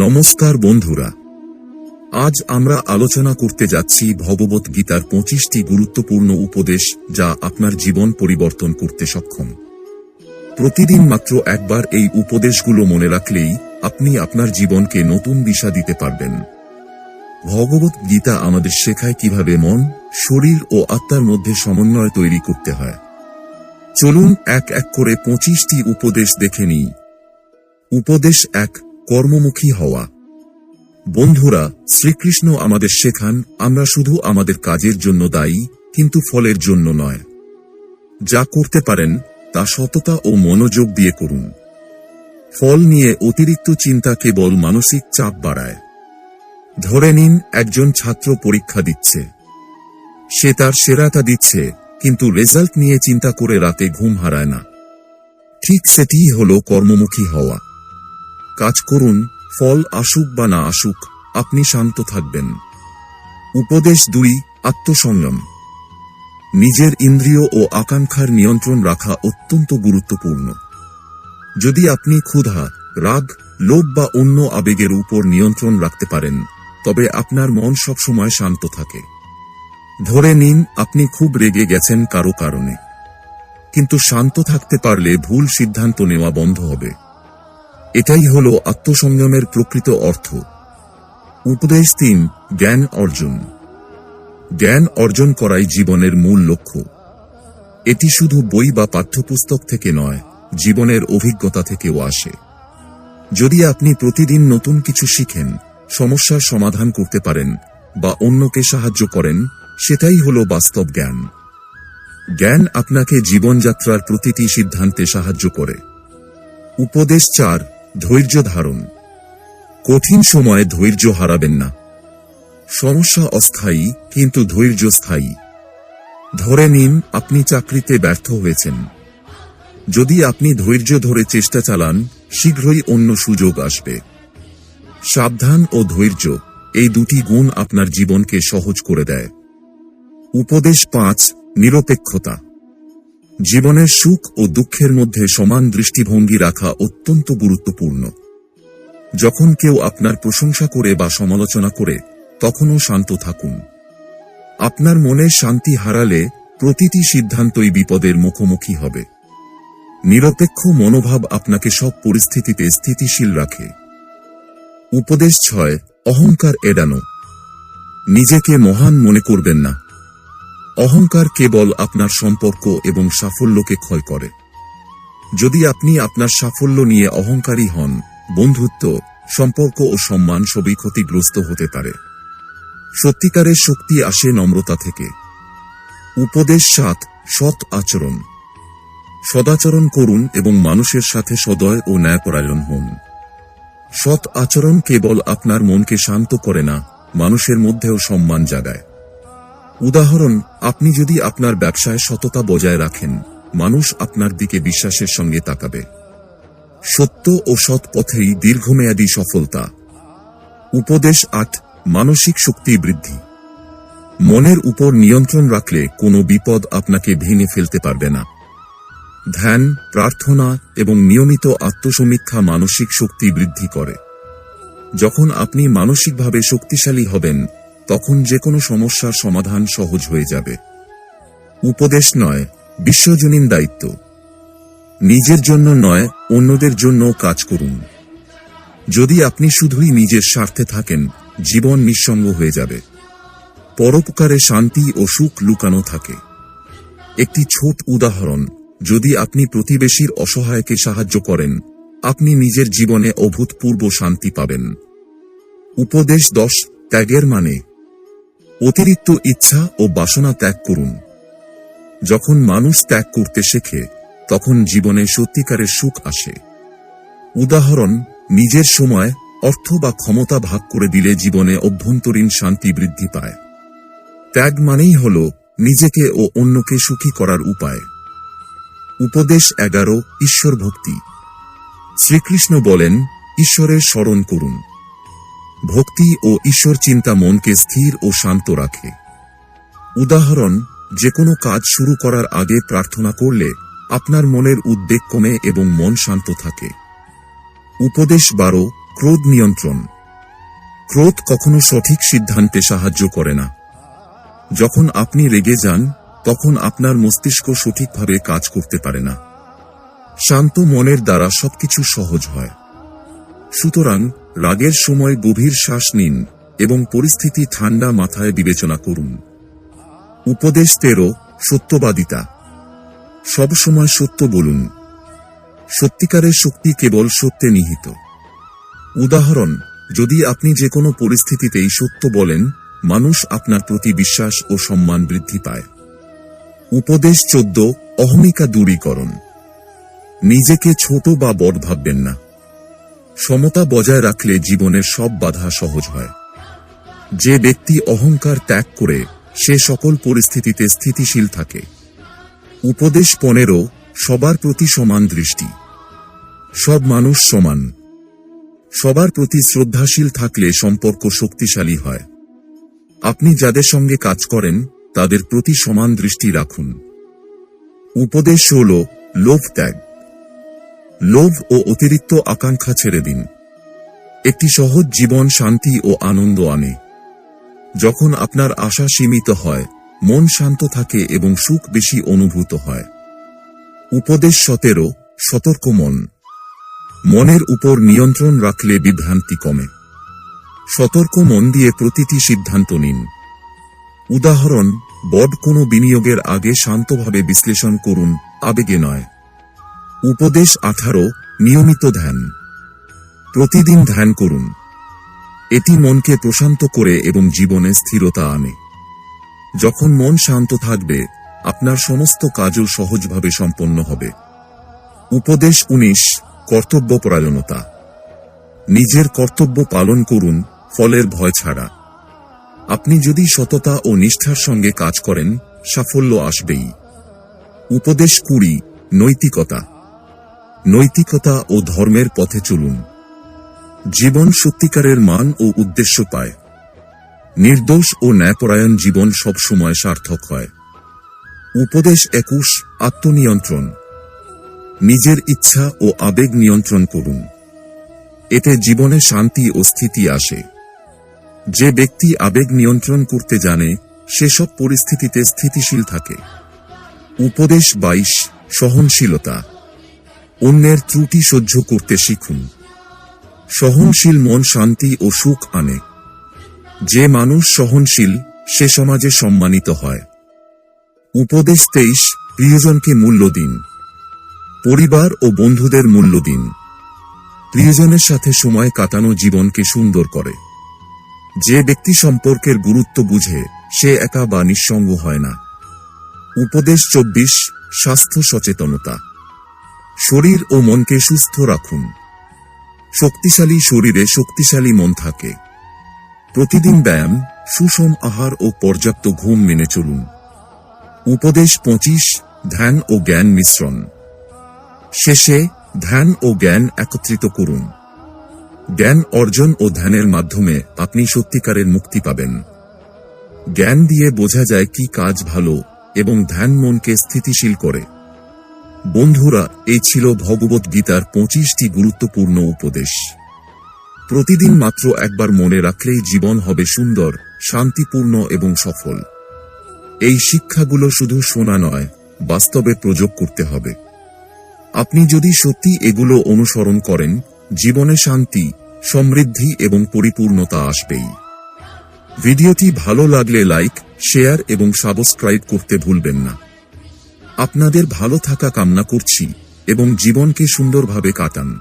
নমস্কার বন্ধুরা, আজ আমরা আলোচনা করতে যাচ্ছি ভগবত গীতার 25টি গুরুত্বপূর্ণ উপদেশ যা আপনার জীবন পরিবর্তন করতে সক্ষম। প্রতিদিন মাত্র একবার এই উপদেশগুলো মনে রাখলেই আপনি আপনার জীবনকে নতুন দিশা দিতে পারবেন। ভগবত গীতা আমাদের শেখায় কিভাবে মন, শরীর ও আত্মার মধ্যে সমন্বয় তৈরি করতে হয়। চলুন এক এক করে 25টি উপদেশ দেখে নিই। উপদেশ 1, কর্মমুখী হওয়া। বন্ধুরা, শ্রীকৃষ্ণ আমাদের শেখান আমরা শুধু আমাদের কাজের জন্য দায়ী, কিন্তু ফলের জন্য নয়। যা করতে পারেন তা সততা ও মনোযোগ দিয়ে করুন। ফল নিয়ে অতিরিক্ত চিন্তা কেবল মানসিক চাপ বাড়ায়। ধরে নিন একজন ছাত্র পরীক্ষা দিচ্ছে, সে তার সেরাটা দিচ্ছে, কিন্তু রেজাল্ট নিয়ে চিন্তা করে রাতে ঘুম হারায় না। ঠিক সেটিই হলো কর্মমুখী হওয়া। কাজ করুন, ফল আসুক বা না আসুক, আপনি শান্ত থাকবেন। উপদেশ 2, আত্মসংযম। নিজের ইন্দ্রিয় ও আকাঙ্ক্ষার নিয়ন্ত্রণ রাখা অত্যন্ত গুরুত্বপূর্ণ। যদি আপনি ক্ষুধা, রাগ, লোভ বা অন্য আবেগের উপর নিয়ন্ত্রণ রাখতে পারেন, তবে আপনার মন সবসময় শান্ত থাকে। ধরে নিন আপনি খুব রেগে গেছেন কারো কারণে, কিন্তু শান্ত থাকতে পারলে ভুল সিদ্ধান্ত নেওয়া বন্ধ হবে। এটাই হলো আত্মসংযমের প্রকৃত অর্থ। উপদেশ 3, জ্ঞান অর্জন। জ্ঞান অর্জন করাই জীবনের মূল লক্ষ্য। এটি শুধু বই বা পাঠ্যপুস্তক থেকে নয়, জীবনের অভিজ্ঞতা থেকেও আসে। যদি আপনি প্রতিদিন নতুন কিছু শিখেন, সমস্যার সমাধান করতে পারেন বা অন্যকে সাহায্য করেন, সেটাই হলো বাস্তব জ্ঞান। জ্ঞান আপনাকে জীবনযাত্রার প্রতিটি সিদ্ধান্তে সাহায্য করে। উপদেশ 4, ধৈর্য ধারণ। কঠিন সময়ে ধৈর্য হারাবেন না। সমস্যা অস্থায়ী, কিন্তু ধৈর্য স্থায়ী। ধরে নিন আপনি চাকরিতে ব্যর্থ হয়েছেন। যদি আপনি ধৈর্য ধরে চেষ্টা চালান, শীঘ্রই অন্য সুযোগ আসবে। সাবধান ও ধৈর্য, এই দুটি গুণ আপনার জীবনকে সহজ করে দেয়। উপদেশ 5, নিরপেক্ষতা। জীবনের সুখ ও দুঃখের মধ্যে সমান দৃষ্টিভঙ্গি রাখা অত্যন্ত গুরুত্বপূর্ণ। যখন কেউ আপনার প্রশংসা করে বা সমালোচনা করে, তখনও শান্ত থাকুন। আপনার মনে শান্তি হারালে প্রতিটি সিদ্ধান্তই বিপদের মুখোমুখি হবে। নিরপেক্ষ মনোভাব আপনাকে সব পরিস্থিতিতে স্থিতিশীল রাখে। উপদেশ 6, অহংকার এড়ানো। নিজেকে মহান মনে করবেন না। অহংকার কেবল আপনার সম্পর্ক এবং সাফল্যকে ক্ষয় করে। যদি আপনি আপনার সাফল্য নিয়ে অহংকারী হন, বন্ধুত্ব, সম্পর্ক ও সম্মান সবই ক্ষতিগ্রস্ত হতে পারে। সত্যিকারের শক্তি আসে নম্রতা থেকে। উপদেশ 7, সৎ আচরণ। সদাচরণ করুন এবং মানুষের সাথে সদয় ও ন্যায়পরায়ণ হন। সৎ আচরণ কেবল আপনার মনকে শান্ত করে না, মানুষের মধ্যেও সম্মান জাগায়। উদাহরণ, আপনি যদি আপনার ব্যবসায় সততা বজায় রাখেন, মানুষ আপনার দিকে বিশ্বাসের সঙ্গে তাকাবে। সত্য ও সৎ পথেই দীর্ঘমেয়াদী সফলতা। উপদেশ 8, মানসিক শক্তি বৃদ্ধি। মনের উপর নিয়ন্ত্রণ রাখলে কোনো বিপদ আপনাকে ভেঙে ফেলতে পারবে না। ধ্যান, প্রার্থনা এবং নিয়মিত আত্মসমীক্ষা মানসিক শক্তি বৃদ্ধি করে। যখন আপনি মানসিকভাবে শক্তিশালী হবেন, তখন যে কোনো সমস্যার সমাধান সহজ হয়ে যাবে। উপদেশ 9, বিশ্বজনীন দায়িত্ব। নিজের জন্য নয়, অন্যদের জন্য কাজ করুন। যদি আপনি শুধুই নিজের স্বার্থে থাকেন, জীবন নিঃসঙ্গ হয়ে যাবে। পরোপকারে শান্তি ও সুখ লুকানো থাকে। একটি ছোট উদাহরণ, যদি আপনি প্রতিবেশীর অসহায়কে সাহায্য করেন, আপনি নিজের জীবনে অভূতপূর্ব শান্তি পাবেন। উপদেশ 10, ত্যাগের মানে। অতিরিক্ত ইচ্ছা ও বাসনা ত্যাগ করুন। যখন মানুষ ত্যাগ করতে শেখে, তখন জীবনে সত্যিকারের সুখ আসে। উদাহরণ, নিজের সময়, অর্থ বা ক্ষমতা ভাগ করে দিলে জীবনে অভ্যন্তরীণ শান্তি বৃদ্ধি পায়। ত্যাগ মানেই হল নিজেকে ও অন্যকে সুখী করার উপায়। উপদেশ 11, ঈশ্বর ভক্তি। শ্রীকৃষ্ণ বলেন, ঈশ্বরের স্মরণ করুন। ভক্তি ও ঈশ্বর চিন্তা মনকে স্থির ও শান্ত রাখে। উদাহরণ, যে কোনো কাজ শুরু করার আগে প্রার্থনা করলে আপনার মনের উদ্বেগ কমে এবং মন শান্ত থাকে। উপদেশ 12, ক্রোধ নিয়ন্ত্রণ। ক্রোধ কখনো সঠিক সিদ্ধান্তে সাহায্য করে না। যখন আপনি রেগে যান, তখন আপনার মস্তিষ্ক সঠিকভাবে কাজ করতে পারে না। শান্ত মনের দ্বারা সবকিছু সহজ হয়। সুতরাং রাগের সময় গভীর শ্বাস নিন এবং পরিস্থিতি ঠান্ডা মাথায় বিবেচনা করুন। উপদেশ 13, সত্যবাদিতা। সবসময় সত্য বলুন। সত্যিকারের শক্তি কেবল সত্যে নিহিত। উদাহরণ, যদি আপনি যে কোনো পরিস্থিতিতেই সত্য বলেন, মানুষ আপনার প্রতি বিশ্বাস ও সম্মান বৃদ্ধি পায়। উপদেশ 14, অহমিকা দূরীকরণ। নিজেকে ছোট বা বড় ভাববেন না। সমতা বজায় রাখলে জীবনের সব বাধা সহজ হয়। যে ব্যক্তি অহংকার ত্যাগ করে, সে সকল পরিস্থিতিতে স্থিতিশীল থাকে। উপদেশ 15, সবার প্রতি সমান দৃষ্টি। সব মানুষ সমান। সবার প্রতি শ্রদ্ধাশীল থাকলে সম্পর্ক শক্তিশালী হয়। আপনি যাদের সঙ্গে কাজ করেন, তাদের প্রতি সমান দৃষ্টি রাখুন। উপদেশ 16, লোভ ত্যাগ। লোভ ও অতিরিক্ত আকাঙ্ক্ষা ছেড়ে দিন। একটি সহজ জীবন শান্তি ও আনন্দ আনে। যখন আপনার আশা সীমিত হয়, মন শান্ত থাকে এবং সুখ বেশি অনুভূত হয়। উপদেশ 17, সতর্ক মন। মনের উপর নিয়ন্ত্রণ রাখলে বিভ্রান্তি কমে। সতর্ক মন দিয়ে প্রতিটি সিদ্ধান্ত নিন। উদাহরণ, বড় কোনো বিনিয়োগের আগে শান্তভাবে বিশ্লেষণ করুন, আবেগে নয়। উপদেশ 18, নিয়মিত ধ্যান। প্রতিদিন ধ্যান করুন। এটি মনকে প্রশান্ত করে এবং জীবনে স্থিরতা আনে। যখন মন শান্ত থাকবে, আপনার সমস্ত কাজও সহজভাবে সম্পন্ন হবে। উপদেশ 19, কর্তব্যপরায়ণতা। নিজের কর্তব্য পালন করুন, ফলের ভয় ছাড়া। আপনি যদি সততা ও নিষ্ঠার সঙ্গে কাজ করেন, সাফল্য আসবেই। উপদেশ 20, নৈতিকতা। নৈতিকতা ও ধর্মের পথে চলুন। জীবন সত্যিকারের মান ও উদ্দেশ্য পায়। নির্দোষ ও ন্যায়পরায়ণ জীবন সবসময় সার্থক হয়। উপদেশ 21, আত্মনিয়ন্ত্রণ। নিজের ইচ্ছা ও আবেগ নিয়ন্ত্রণ করুন। এতে জীবনে শান্তি ও স্থিতি আসে। যে ব্যক্তি আবেগ নিয়ন্ত্রণ করতে জানে, সেসব পরিস্থিতিতে স্থিতিশীল থাকে। উপদেশ 22, সহনশীলতা। অন্যের ত্রুটি সহ্য করতে শিখুন। সহনশীল মন শান্তি ও সুখ আনে। যে মানুষ সহনশীল, সে সমাজে সম্মানিত হয়। উপদেশ 23, প্রিয়জনকে মূল্য দিন। পরিবার ও বন্ধুদের মূল্য দিন। প্রিয়জনের সাথে সময় কাটানো জীবনকে সুন্দর করে। যে ব্যক্তি সম্পর্কের গুরুত্ব বুঝে, সে একা বা নিঃসঙ্গ হয় না। উপদেশ 24, স্বাস্থ্য সচেতনতা। শরীর ও মনকে সুস্থ রাখুন। শক্তিশালী শরীরে শক্তিশালী মন থাকে। প্রতিদিন ব্যায়াম, সুষম আহার ও পর্যাপ্ত ঘুম মেনে চলুন। উপদেশ 25, ধ্যান ও জ্ঞান মিশ্রণ। শেষে ধ্যান ও জ্ঞান একত্রিত করুন। জ্ঞান অর্জন ও ধ্যানের মাধ্যমে আপনি সত্যিকারের মুক্তি পাবেন। জ্ঞান দিয়ে বোঝা যায় কি কাজ ভালো, এবং ধ্যান মনকে স্থিতিশীল করে। বন্ধুরা, এই ছিল ভগবত গীতার 25টি গুরুত্বপূর্ণ উপদেশ। প্রতিদিন মাত্র একবার মনে রাখলেই জীবন হবে সুন্দর, শান্তিপূর্ণ এবং সফল। এই শিক্ষাগুলো শুধু শোনা নয়, বাস্তবে প্রয়োগ করতে হবে। আপনি যদি সত্যি এগুলো অনুসরণ করেন, জীবনে শান্তি, সমৃদ্ধি এবং পরিপূর্ণতা আসবেই। ভিডিওটি ভালো লাগলে লাইক, শেয়ার এবং সাবস্ক্রাইব করতে ভুলবেন না। আপনাদের ভালো থাকা কামনা করছি এবং জীবনকে সুন্দরভাবে কাটান।